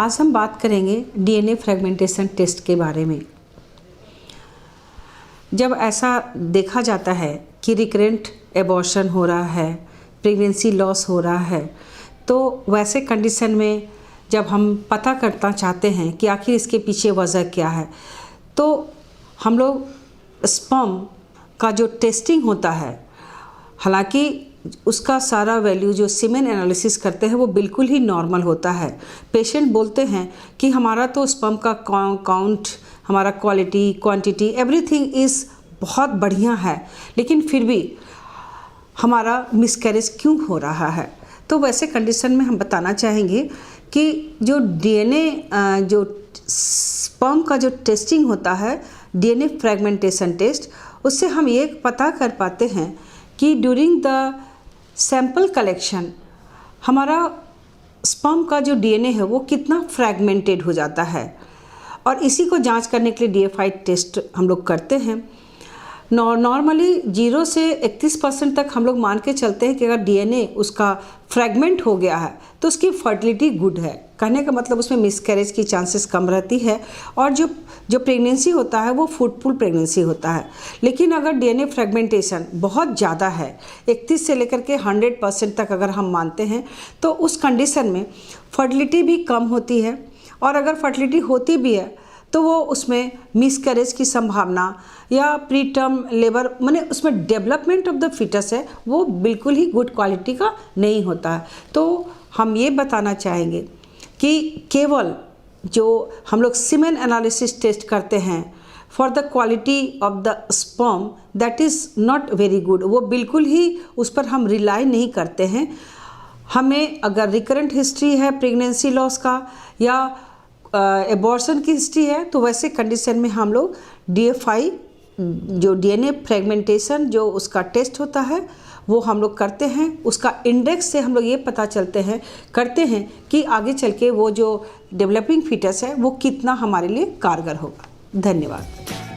आज हम बात करेंगे डीएनए फ्रेगमेंटेशन टेस्ट के बारे में। जब ऐसा देखा जाता है कि रिकरेंट एबॉर्शन हो रहा है, प्रेगनेंसी लॉस हो रहा है, तो वैसे कंडीशन में जब हम पता करना चाहते हैं कि आखिर इसके पीछे वजह क्या है, तो हम लोग स्पर्म का जो टेस्टिंग होता है, हालांकि उसका सारा वैल्यू जो सीमेन एनालिसिस करते हैं वो बिल्कुल ही नॉर्मल होता है। पेशेंट बोलते हैं कि हमारा तो स्पर्म का काउंट, हमारा क्वालिटी, क्वांटिटी, एवरीथिंग इज़ बहुत बढ़िया है, लेकिन फिर भी हमारा मिसकैरेज क्यों हो रहा है। तो वैसे कंडीशन में हम बताना चाहेंगे कि जो डीएनए जो स्पर्म का जो टेस्टिंग होता है, डीएनए फ्रेगमेंटेशन टेस्ट, उससे हम ये पता कर पाते हैं कि ड्यूरिंग द सैंपल कलेक्शन हमारा स्पर्म का जो डीएनए है वो कितना फ्रैगमेंटेड हो जाता है, और इसी को जांच करने के लिए डीएफआई टेस्ट हम लोग करते हैं। नॉर्मली 0 से 31% तक हम लोग मान के चलते हैं कि अगर डीएनए उसका फ्रैगमेंट हो गया है तो उसकी फर्टिलिटी गुड है। कहने का मतलब उसमें मिसकैरेज की चांसेस कम रहती है, और जो प्रेगनेंसी होता है वो फ्रूटफुल प्रेगनेंसी होता है। लेकिन अगर डीएनए फ्रैगमेंटेशन बहुत ज़्यादा है, 31 से लेकर के 100% तक अगर हम मानते हैं, तो उस कंडीशन में फर्टिलिटी भी कम होती है, और अगर फर्टिलिटी होती भी है तो वो उसमें मिसकैरेज की संभावना या प्री टर्म लेबर, माने उसमें डेवलपमेंट ऑफ द फीटस है वो बिल्कुल ही गुड क्वालिटी का नहीं होता है। तो हम ये बताना चाहेंगे कि केवल जो हम लोग सीमेन एनालिसिस टेस्ट करते हैं for the quality of the sperm, that is not very good. वो बिल्कुल ही उस पर हम रिलाई नहीं करते हैं। हमें अगर रिकरेंट हिस्ट्री है प्रेगनेंसी लॉस का या एबॉर्शन की हिस्ट्री है, तो वैसे कंडीशन में हम लोग डीएफआई जो डीएनए फ्रेगमेंटेशन जो उसका टेस्ट होता है वो हम लोग करते हैं। उसका इंडेक्स से हम लोग ये पता करते हैं कि आगे चल के वो जो डेवलपिंग फीटस है वो कितना हमारे लिए कारगर होगा। धन्यवाद।